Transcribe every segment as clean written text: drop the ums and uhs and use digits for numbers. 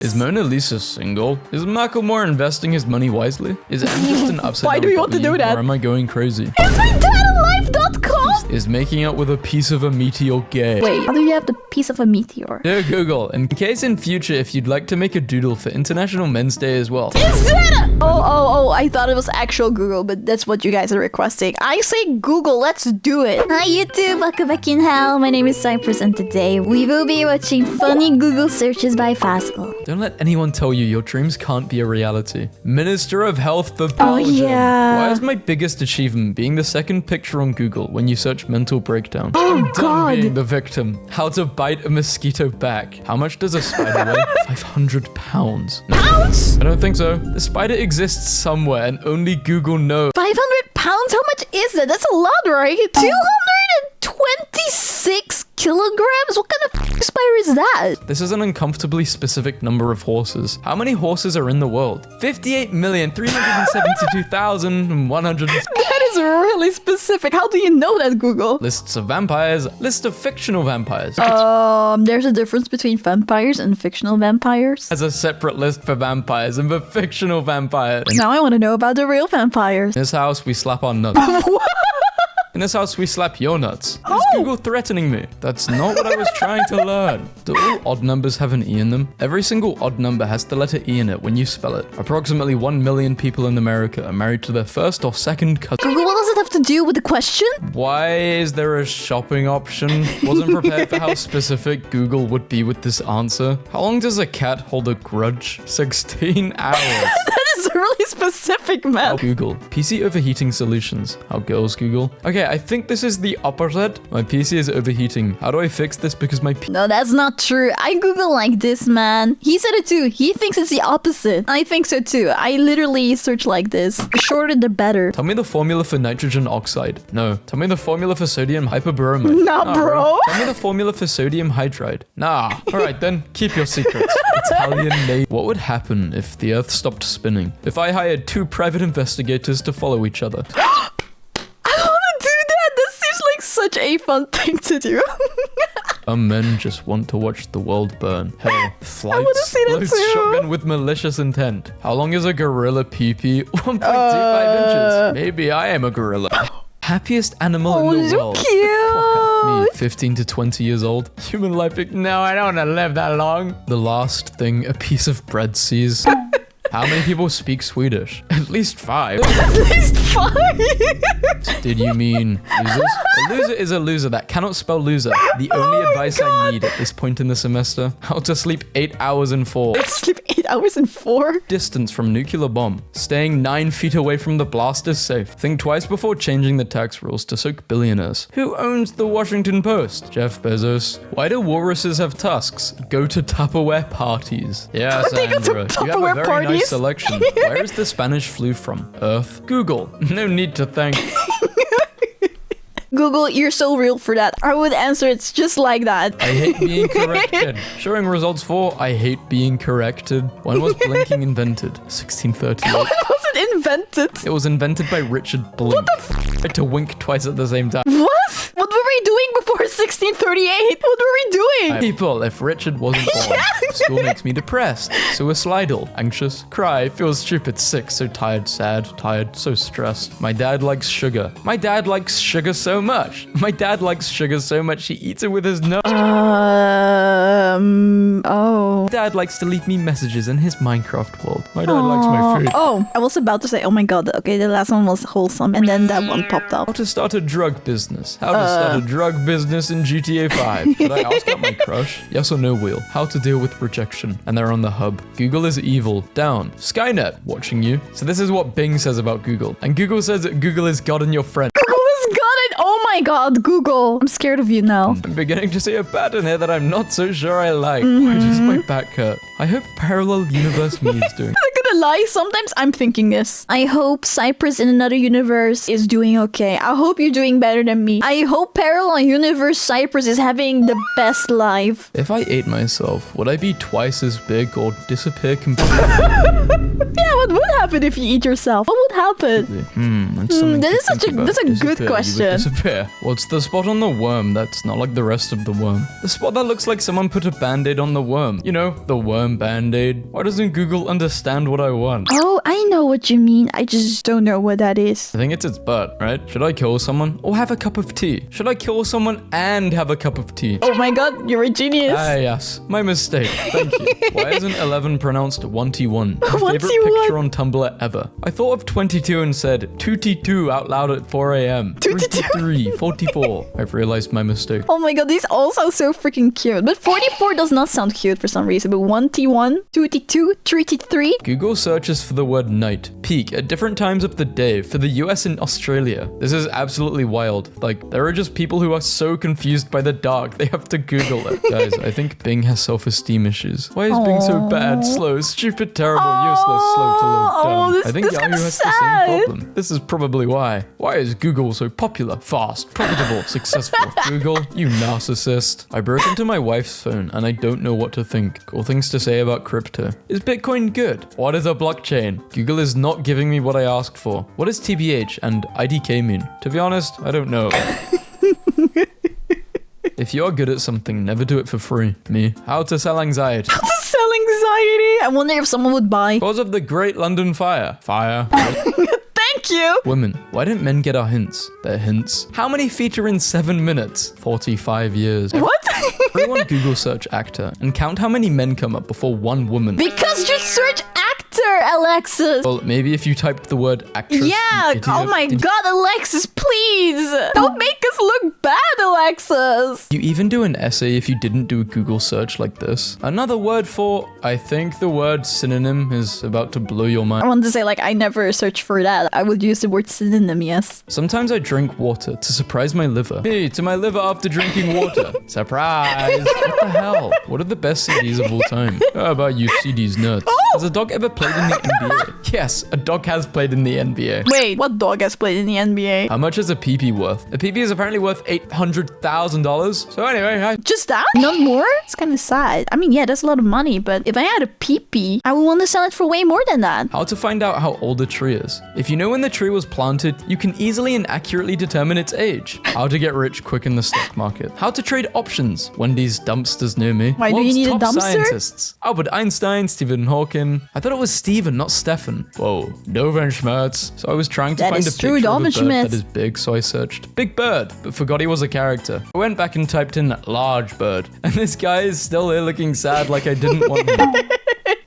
Is Mona Lisa single? Is Macklemore investing his money wisely? Is M just an upside Why do you want to do that? Or am I going crazy? Is my dad alive.com? Is making out with a piece of a meteor gay? Wait, how do you have the piece of a meteor? Dear Google, in case in future if you'd like to make a doodle for International Men's Day as well. Is that Oh, I thought it was actual Google, but that's what you guys are requesting. I say Google, let's do it. Hi YouTube, welcome back in hell. My name is Cypress and today we will be watching funny Google searches by Fascal. Don't let anyone tell you your dreams can't be a reality. Minister of Health for Oh Belgium. yeah. Why is my biggest achievement being the second picture on Google when you search mental breakdown? Oh I'm done god. being the victim. How to bite a mosquito back. How much does a spider weigh? 500 pounds. No, Pounds? I don't think so. The spider exists somewhere and only Google knows. 500 pounds? How much is that? That's a lot, right? 226 kilograms? What kind of spider is that? This is an uncomfortably specific number of horses. How many horses are in the world? 58,372,100. That is really specific. How do you know that, Google? Lists of vampires. List of fictional vampires. There's a difference between vampires and fictional vampires. As a separate list for vampires and for fictional vampires. In Now I want to know about the real vampires. this house, we slap our nuts. In this house, we slap your nuts. Is Google threatening me? That's not what I was trying to learn. Do all odd numbers have an E in them? Every single odd number has the letter E in it when you spell it. Approximately 1 million people in America are married to their first or second cousin. Google, what does it have to do with the question? Why is there a shopping option? Wasn't prepared for how specific Google would be with this answer. How long does a cat hold a grudge? 16 hours. That is really specific, man. Google. PC overheating solutions. How girls Google. Okay, I think this is the opposite. My PC is overheating. How do I fix this? Because my No, that's not true. I Google like this, man. He said it too. He thinks it's the opposite. I think so too. I literally search like this. The shorter, the better. Tell me the formula for nitrogen oxide. No. Tell me the formula for sodium hyperbromide. Nah, bro. Tell me the formula for sodium hydride. Nah. Alright then, keep your secrets. Italian Navy. What would happen if the Earth stopped spinning? If I hired 2 private investigators to follow each other? I want to do that. This seems like such a fun thing to do. Some men just want to watch the world burn. Hell, flight wanna see that loads too. shotgun with malicious intent. How long is a gorilla pee-pee? 1.25 inches. Maybe I am a gorilla. Happiest animal in the so world. Me, 15 to 20 years old. Human life. No, I don't want to live that long. The last thing a piece of bread sees. How many people speak Swedish? At least 5. At least 5. Did you mean losers? A loser is a loser that cannot spell loser. The only advice I need at this point in the semester: how to sleep 8 hours in 4. Sleep 8 hours and 4. Distance from nuclear bomb. Staying 9 feet away from the blast is safe. Think twice before changing the tax rules to soak billionaires. Who owns the Washington Post? Jeff Bezos. Why do walruses have tusks? Go to Tupperware parties. Yeah, They go to Sandra. You have a Tupperware very parties? nice selection. Where is the Spanish flu from? Earth. Google. No need to thank. Google, you're so real for that. I would answer it's just like that. I hate being corrected. Showing results for I hate being corrected. When was blinking invented? 1638. It wasn't invented. It was invented by Richard Blink. Tried to wink twice at the same time. What? What were we doing before 1638? What were we doing? People, if Richard wasn't born, school makes me depressed, suicidal, anxious, cry, feel stupid, sick, so tired, sad, tired, so stressed. My dad likes sugar. My dad likes sugar so much. My dad likes sugar so much he eats it with his nose. Oh. Dad likes to leave me messages in his Minecraft world. My dad likes my food. Oh, I was about to say, oh my god, okay, the last one was wholesome, and then that one popped up. How to start a drug business. How to start a drug business in GTA 5. Should I ask out my crush? Yes or no, Wheel. How to deal with rejection. And they're on the hub. Google is evil. Down. Skynet. Watching you. So this is what Bing says about Google. And Google says that Google is God and your friend. Google has got it! Oh my god, Google. I'm scared of you now. I'm beginning to see a pattern here that I'm not so sure I like. Why does my back hurt? I hope parallel universe me is doing. Look at gonna lie, sometimes I'm thinking this. I hope Cypress in another universe is doing okay. I hope you're doing better than me. I hope parallel universe Cypress is having the best life. If I ate myself, would I be twice as big or disappear completely? Yeah, what would happen if you eat yourself? What would happen? That's something That to is such think a about. that's a good Disappear, you would question. Disappear. What's the spot on the worm that's not like the rest of the worm? The spot that looks like someone put a band-aid on the worm. You know, the worm band-aid. Why doesn't Google understand what I want? Oh, I know what you mean. I just don't know what that is. I think it's its butt, right? Should I kill someone or have a cup of tea? Should I kill someone and have a cup of tea? Oh my god, you're a genius. Ah, yes. My mistake. Thank you. Why isn't 11 pronounced 1T1? My favorite 1T1. picture on Tumblr ever. I thought of 22 and said 2T2 out loud at 4 a.m. 3T3, 44. I've realized my mistake. Oh my god, these all sound so freaking cute. But 44 does not sound cute for some reason. But 1T1, 2T2, 3T3. Google searches for the word night, peak at different times of the day for the US and Australia. This is absolutely wild. Like, there are just people who are so confused by the dark, they have to Google it. Guys, I think Bing has self-esteem issues. Why is Bing so bad, slow, stupid, terrible, useless, slow to load, dumb? I think this Yahoo kinda has the sad. same problem. This is probably why. Why is Google so popular, fast, profitable, successful? Google, you narcissist. I broke into my wife's phone and I don't know what to think. Cool things to say about crypto. Is Bitcoin good? What is a blockchain? Google is not giving me what I asked for. What does TBH and IDK mean? To be honest, I don't know. If you're good at something, never do it for free. Me. How to sell anxiety. To sell anxiety. I wonder if someone would buy. Cause of the Great London Fire. Fire. Thank you. Women. Why don't men get our hints? They're hints. How many feet are in 7 minutes? 45 years. What? Everyone Google search actor and count how many men come up before one woman. Because just search actor, Alexis. Well, maybe if you typed the word actress. Yeah. you Oh my did god, Alexis, please. Don't make us look bad, Alexis. you even do an essay if you didn't do a Google search like this? Another word for, I think the word synonym is about to blow your I mind. want to say, like, I never searched for that. I would use the word synonym, yes. Sometimes I drink water to surprise my liver. Hey, to my liver after drinking water. Surprise! What the hell? What are the best CDs of all time? How about you CDs nerds? Has a dog ever played in the NBA? Yes, a dog has played in the NBA. Wait, what dog has played in the NBA? How much is a PP worth? A PP is apparently worth $800,000. So anyway, Just that? Not more? It's kind of sad. I mean, yeah, that's a lot of money, but if I had a peepee, I would want to sell it for way more than that. how to find out how old a tree is. If you know when the tree was planted, you can easily and accurately determine its age. How to get rich quick in the stock market. How to trade options. Wendy's dumpsters near me. Why, do you World's need a top dumpster? scientists. Albert Einstein, Stephen Hawking. I thought it was Stephen, not Stefan. Whoa, Doofenshmirtz. So I was trying to That find a is true, picture of a bird Doofenshmirtz. that is big, so I searched Big Bird, but forgot he was a character. I went back and typed in Large Bird, and this guy is still here looking sad like I didn't want him.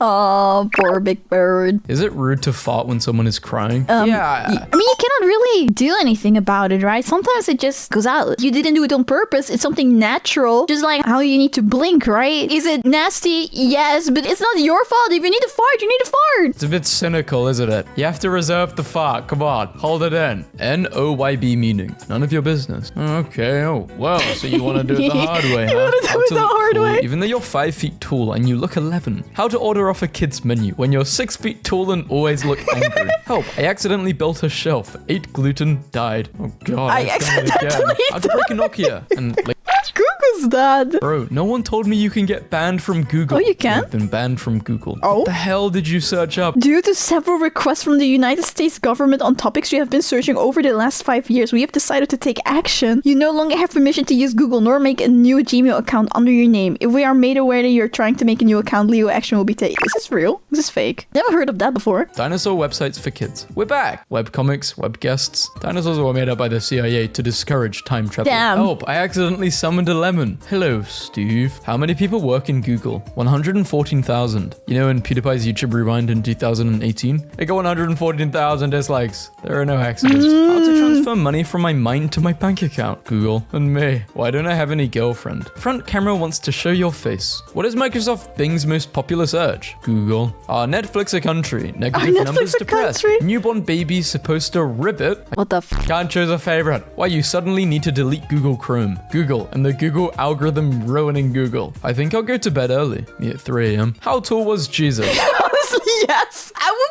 Oh, poor Big Bird. Is it rude to fart when someone is crying? I Yeah. mean, you cannot really do anything about it, right? Sometimes it just goes out. You didn't do it on purpose. It's something natural. Just like how you need to blink, right? Is it nasty? Yes, but it's not your fault. If you need to fart, you need to fart. It's a bit cynical, isn't it? You have to reserve the fart. Come on, hold it in. N-O-Y-B meaning. None of your business. Okay, oh, well, so you want to do it the hard way, huh? wanna do How it to the look hard way? Even though you're 5 feet tall and you look 11. How to order off a kid's menu when you're 6 feet tall and always look angry. Help, I accidentally built a shelf. Ate gluten, died. Oh god, I I've done it again. accidentally How to break a Nokia. And like, Google's that. bro, no one told me you can get banned from Google. Oh, you can? I've been banned from Google. Oh? What the hell did you search up? Due to several requests from the United States government on topics you have been searching over the last 5 years, we have decided to take action. You no longer have permission to use Google nor make a new Gmail account under your name. If we are made aware that you're trying to make a new account, legal action will be taken. Is this real? Is this fake? Never heard of that before. Dinosaur websites for kids. We're back. Webcomics, web guests. Dinosaurs were made up by the CIA to discourage time travel. Damn. Help, I accidentally summoned a lemon. Hello, Steve. How many people work in Google? 114,000. You know in PewDiePie's YouTube Rewind in 2018? It got 114,000 dislikes. There are no accidents. How to transfer money from my mind to my bank account? Google. And me. Why don't I have any girlfriend? Front camera wants to show your face. What is Microsoft Bing's most popular search? Google. Are Netflix a country? Negative Netflix numbers a depressed. country? Newborn baby's supposed to ribbit. What the f? Can't choose a favorite. Why you suddenly need to delete Google Chrome. Google and the Google algorithm ruining Google. I think I'll go to bed early. Me at 3 a.m. How tall was Jesus? Honestly, yes. I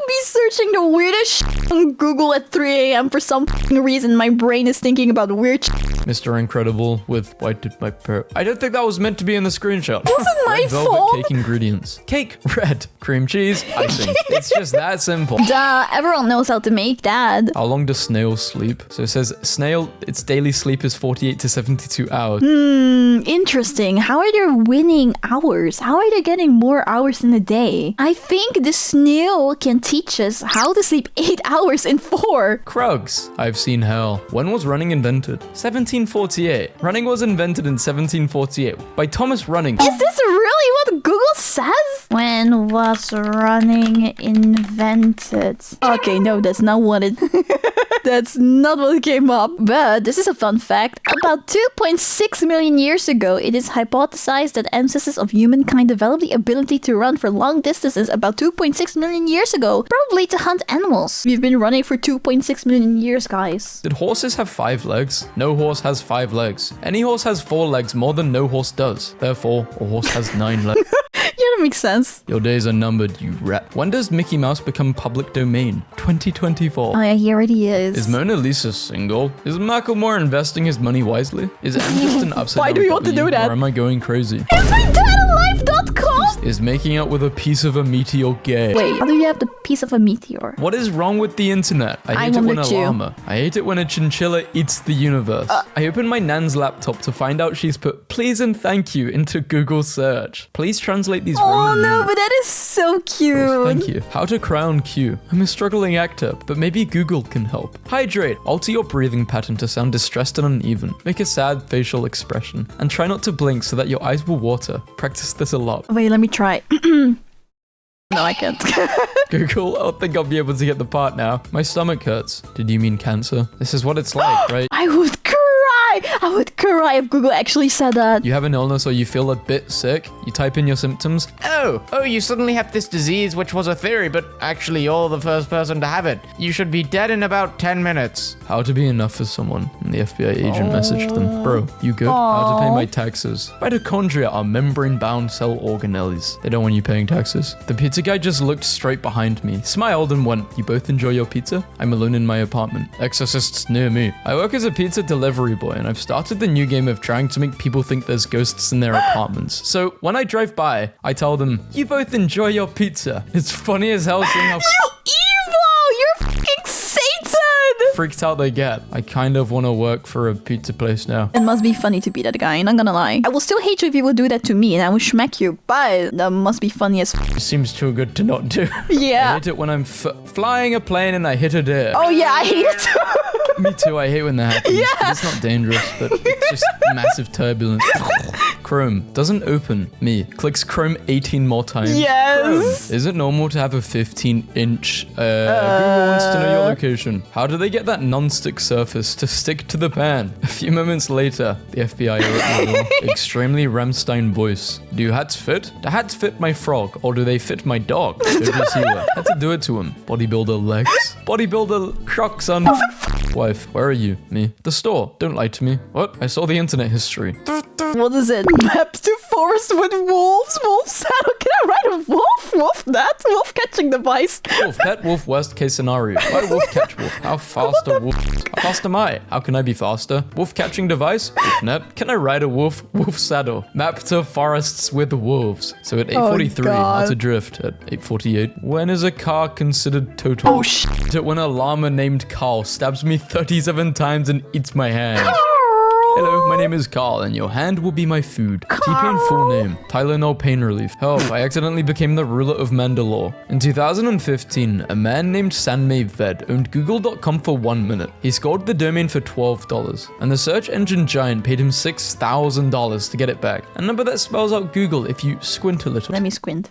searching the weirdest shit on Google at 3 a.m. for some reason. My brain is thinking about weird shit. Mr. Incredible with why did my parrot? I don't think that was meant to be in the screenshot. It wasn't my Red velvet fault. cake ingredients. Cake, red, cream cheese, icing. It's just that simple. Duh, everyone knows how to make that. How long does snails sleep? So it says snail, its daily sleep is 48 to 72 hours. Interesting. How are they winning hours? How are they getting more hours in a day? I think the snail can teach us how to sleep 8 hours in 4. Krugs. I've seen hell. When was running invented? 1748. Running was invented in 1748 by Thomas Running. Is this really what Google says? When was running invented? Okay, no, that's not what it... That's not what came up. But this is a fun fact. About 2.6 million years ago, it is hypothesized that ancestors of humankind developed the ability to run for long distances about 2.6 million years ago, probably to hunt animals. We've been running for 2.6 million years, guys. Did horses have 5 legs? No horse has 5 legs. Any horse has 4 legs more than no horse does. Therefore, a horse has 9 legs. Yeah, that makes sense. Your days are numbered, you rat. When does Mickey Mouse become public domain? 2024. Oh yeah, he already is. Is Mona Lisa single? Is Macklemore investing his money wisely? Is M just an upside Why do we want to do that? Or am I going crazy? Is my dad alive.com? Is making out with a piece of a meteor gay? Wait, how do you have the piece of a meteor? What is wrong with the internet? I hate it when a wonder too. llama. I hate it when a chinchilla eats the universe. I opened my nan's laptop to find out she's put please and thank you into Google search. Please translate these Oh Roman no, numerals. but that is so cute. Thank you. How to crown Q. I'm a struggling actor, but maybe Google can help. Hydrate. Alter your breathing pattern to sound distressed and uneven. Make a sad facial expression. And try not to blink so that your eyes will water. Practice this a lot. Wait, let me try. No, I can't. Google, I don't think I'll be able to get the part now. My stomach hurts. Did you mean cancer? This is what it's like, right? I would cry. I would cry if Google actually said that. You have an illness or you feel a bit sick, you type in your symptoms. Oh, you suddenly have this disease, which was a theory, but actually you're the first person to have it. You should be dead in about 10 minutes. How to be enough for someone. And the FBI agent messaged them. Bro, you good? How to pay my taxes. Mitochondria are membrane-bound cell organelles. They don't want you paying taxes. The pizza guy just looked straight behind me, smiled and went, you both enjoy your pizza? I'm alone in my apartment. Exorcists near me. I work as a pizza delivery boy and I've started the new game of trying to make people think there's ghosts in their apartments. So when I drive by, I tell them, you both enjoy your pizza. It's funny as hell seeing how Evil! You're fucking Satan! freaked out they get. I kind of want to work for a pizza place now. It must be funny to be that guy, not gonna lie. I will still hate you if you would do that to me and I will smack you, but that must be funny as It seems too good to not do. I Yeah. hate it when I'm flying a plane and I hit a deer. Oh yeah, I hate it too. Me too, I hate when that happens. It's not dangerous, but it's just massive turbulence. Chrome doesn't open. Me clicks Chrome 18 more times. Yes. Chrome, is it normal to have a 15-inch? Google wants to know your location. How do they get that non-stick surface to stick to the pan? A few moments later, the FBI are at my door. Extremely Ramstein voice. Do hats fit? Do hats fit my frog, or do they fit my dog? Good receiver. Had to do it to him. Bodybuilder legs. Bodybuilder Crocs on. Wife, where are you? Me. The store. Don't lie to me. What? I saw the internet history. What is it? Maps to forest with wolves. Wolf saddle. Can I ride a wolf? Wolf that? Wolf catching device. Wolf pet, wolf worst case scenario. Why wolf catch wolf? How fast are wolf? How fast am I? How can I be faster? Wolf catching device? Wolf net. Can I ride a wolf? Wolf saddle. Map to forests with wolves. So at 8:43, how to drift. At 8:48, when is a car considered total? Oh shit. When a llama named Carl stabs me 37 times and eats my hand. Hello, my name is Carl, and your hand will be my food. T-Pain full name. Tylenol pain relief. Help, I accidentally became the ruler of Mandalore. In 2015, a man named Sanmei Ved owned Google.com for 1 minute. He scored the domain for $12, and the search engine giant paid him $6,000 to get it back. A number that spells out Google if you squint a little. Let me squint.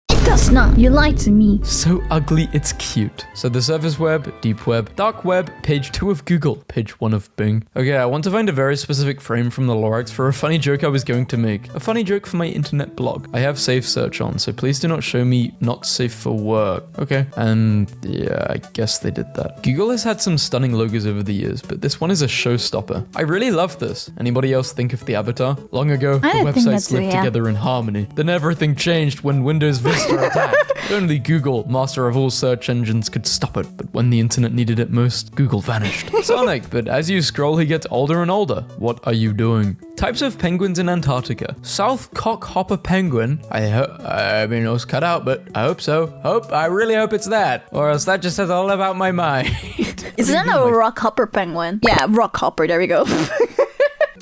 It does not. You lied to me. So ugly, it's cute. So the surface web, deep web, dark web, page 2 of Google, page 1 of Bing. Okay, I want to find a very specific frame from the Lorax for a funny joke I was going to make. A funny joke for my internet blog. I have safe search on, so please do not show me not safe for work. Okay, and yeah, I guess they did that. Google has had some stunning logos over the years, but this one is a showstopper. I really love this. Anybody else think of the avatar? Long ago, the I don't think websites that's lived real. together in harmony. Then everything changed when Windows Vista under attack. Only Google, master of all search engines, could stop it. But when the internet needed it most, Google vanished. Sonic, but as you scroll, he gets older and older. What are you doing? Types of penguins in Antarctica. South cockhopper penguin. I mean, it was cut out, but I hope so. I really hope it's that. Or else that just says all about my mind. Isn't that a rockhopper penguin? Yeah, rockhopper. There we go.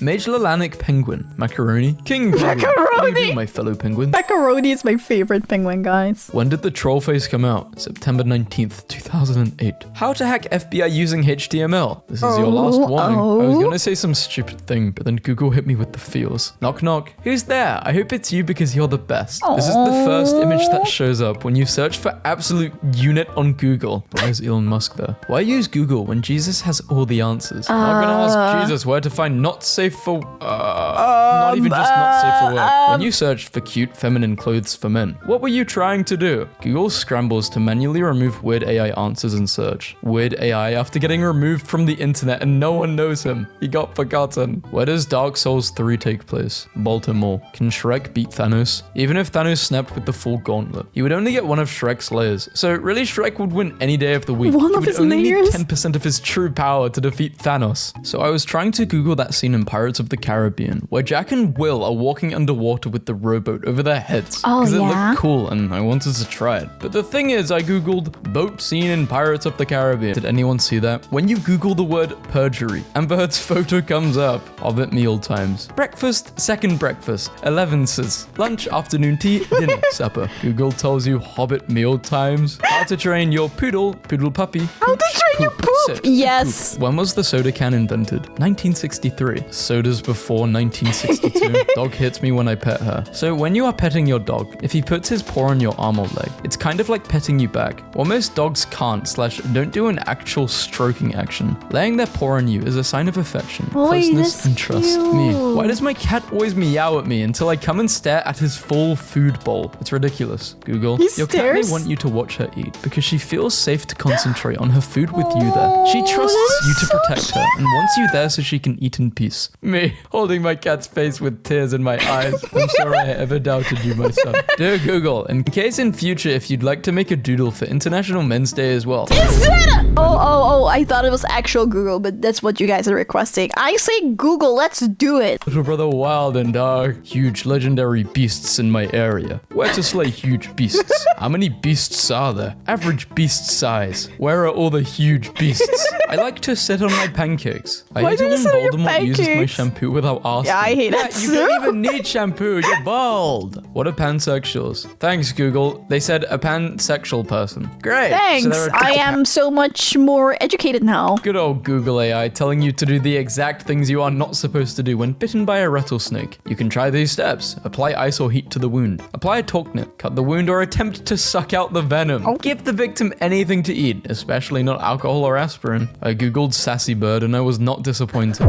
Magellanic penguin. Macaroni. King penguin. What do you do, my fellow penguins? Macaroni is my favorite penguin, guys. When did the troll face come out? September 19th, 2008. How to hack FBI using HTML. This is your last warning. I was gonna say some stupid thing, but then Google hit me with the feels. Knock knock. Who's there? I hope it's you because you're the best. This is the first image that shows up when you search for absolute unit on Google. Why is Elon Musk there? Why use Google when Jesus has all the answers? I'm not gonna ask Jesus where to find not safe for not even just not safe for work. When you searched for cute feminine clothes for men, what were you trying to do? Google scrambles to manually remove weird AI answers in search. Weird AI after getting removed from the internet and no one knows him. He got forgotten. Where does Dark Souls 3 take place? Baltimore. Can Shrek beat Thanos? Even if Thanos snapped with the full gauntlet, he would only get one of Shrek's layers. So really Shrek would win any day of the week. One he of would his only layers? need 10% of his true power to defeat Thanos. So I was trying to Google that scene in Pirates of the Caribbean where Jack and Will are walking underwater with the rowboat over their heads. Oh, Because it yeah? looked cool and I wanted to try it. But the thing is, I googled boat scene in Pirates of the Caribbean. Did anyone see that? When you Google the word perjury, Amber Heard's photo comes up. Hobbit meal times. Breakfast, second breakfast. 11's. Lunch, afternoon tea, dinner, supper. Google tells you Hobbit meal times. How to train your poodle puppy. How to train your poop? Sit, Yes. When was the soda can invented? 1963. Sodas before 1962. Dog hits me when I pet her. So when you are petting your dog, if he puts his paw on your arm or leg, it's kind of like petting you back. What most dogs can't / don't do an actual stroking action. Laying their paw on you is a sign of affection, closeness, that's and trust. cute. Me. Why does my cat always meow at me until I come and stare at his full food bowl? It's ridiculous. Google. He Your cat may stares? want you to watch her eat because she feels safe to concentrate on her food with you there. She trusts you to protect her and wants you there so she can eat in peace. Me, holding my cat's face with tears in my eyes. I'm sorry I ever doubted you, my son. Dear Google, in case in future if you'd like to make a doodle for International Men's Day as well. Is that Oh, I thought it was actual Google, but that's what you guys are requesting. I say Google, let's do it. Little brother wild and dark. Huge legendary beasts in my area. Where to slay huge beasts? How many beasts are there? Average beast size. Where are all the huge beasts? I like to sit on my pancakes. I Why hate do it you when sit on your Voldemort uses my pancakes? shampoo without asking. Yeah, I hate that You too. don't even need shampoo. You're bald. What are pansexuals? Thanks, Google. They said a pansexual person. Great. Thanks. So they're a- I am so much more educated now. Good old Google AI telling you to do the exact things you are not supposed to do when bitten by a rattlesnake. You can try these steps. Apply ice or heat to the wound. Apply a tourniquet. Cut the wound or attempt to suck out the venom. Give the victim anything to eat, especially not alcohol or aspirin. I googled sassy bird and I was not disappointed.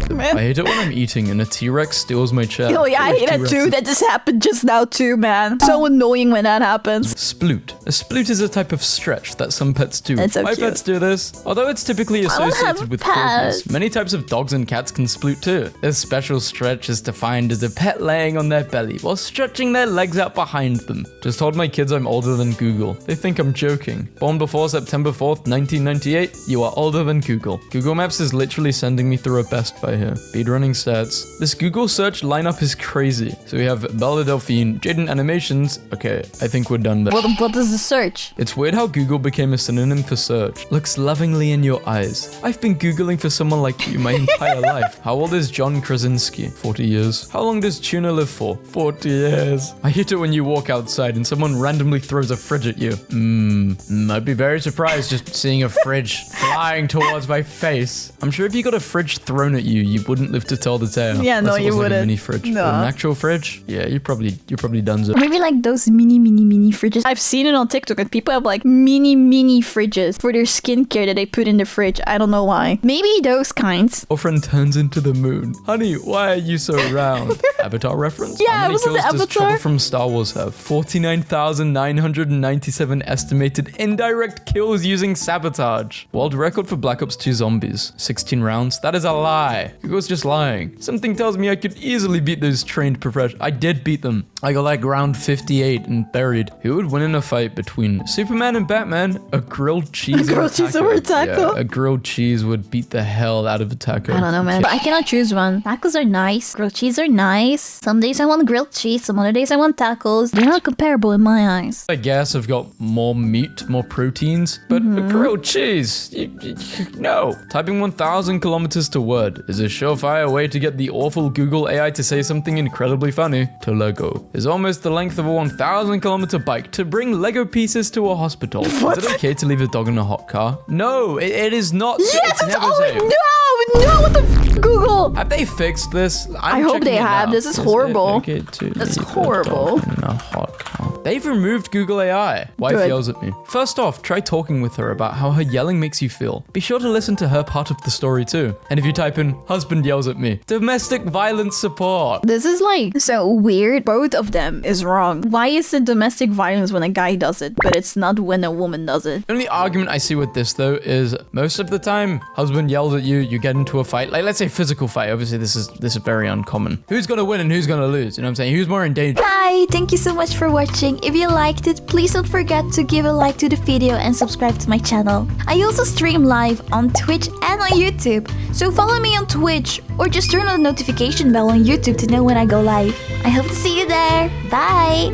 Man. I hate it when I'm eating and a T-Rex steals my chair. Oh yeah, I hate that too. That just happened just now too, man. So annoying when that happens. Sploot. A sploot is a type of stretch that some pets do. That's so My cute. pets do this, although it's typically don't have associated with pets. corgis. Many types of dogs and cats can sploot too. This special stretch is defined as a pet laying on their belly while stretching their legs out behind them. Just told my kids I'm older than Google. They think I'm joking. Born before September 4th, 1998, you are older than Google. Google Maps is literally sending me through a Best Buy here. Speedrunning stats. This Google search lineup is crazy. So we have Belle Delphine, Jaden Animations. Okay, I think we're done there. What is the search? It's weird how Google became a synonym for search. Looks lovingly in your eyes. I've been Googling for someone like you my entire life. How old is John Krasinski? 40 years. How long does tuna live for? 40 years. I hate it when you walk outside and someone randomly throws a fridge at you. I'd be very surprised just seeing a fridge flying towards my face. I'm sure if you got a fridge thrown at you, you wouldn't live to tell the tale. Yeah, no, Unless it you was like wouldn't. a mini fridge. No. But an actual fridge? Yeah, you're probably done. Maybe like those mini fridges. I've seen it on TikTok and people have like mini fridges for their skincare that they put in the fridge. I don't know why. Maybe those kinds. Girlfriend turns into the moon. Honey, why are you so round? Avatar reference? Yeah, How many wasn't kills it does Avatar? Trouble from Star Wars have? 49,997 estimated indirect kills using sabotage. World record for Black Ops 2 Zombies, 16 rounds. That is a lie. Google's just lying. Something tells me I could easily beat those trained professionals. I did beat them. I got like round 58 and buried. Who would win in a fight between Superman and Batman? A grilled cheese Grilled cheese over a taco? Yeah, a grilled cheese would beat the hell out of a taco. I don't know, man. But I cannot choose one. Tacos are nice. Grilled cheese are nice. Some days I want grilled cheese. Some other days I want tacos. They're not comparable in my eyes. I guess I've got more meat, more proteins, but a grilled cheese, no. Typing 1,000 kilometers to word is a surefire way to get the awful Google AI to say something incredibly funny. To Lego is almost the length of a 1,000 kilometer bike to bring Lego pieces to a hospital. What? Is it okay to leave a dog in a hot car? No, it is not. Yes, it's never safe. no, what the Google? Have they fixed this? I hope they have. This is horrible. Okay to That's leave a horrible. dog in a hot car? They've removed Google AI. Wife Good. yells at me. First off, try talking with her about how her yelling makes you feel. Be sure to listen to her part of the story too. And if you type in husband yells at me, domestic violence support. This is like so weird. Both of them is wrong. Why is it domestic violence when a guy does it, but it's not when a woman does it? The only argument I see with this though is most of the time husband yells at you, you get into a fight. Like let's say physical fight. Obviously this is very uncommon. Who's gonna win and who's gonna lose? You know what I'm saying? Who's more in danger? Hi, thank you so much for watching. If you liked it, please don't forget to give a like to the video and subscribe to my channel. I also stream live on Twitch and on YouTube, so follow me on Twitch or just turn on the notification bell on YouTube to know when I go live. I hope to see you there. Bye!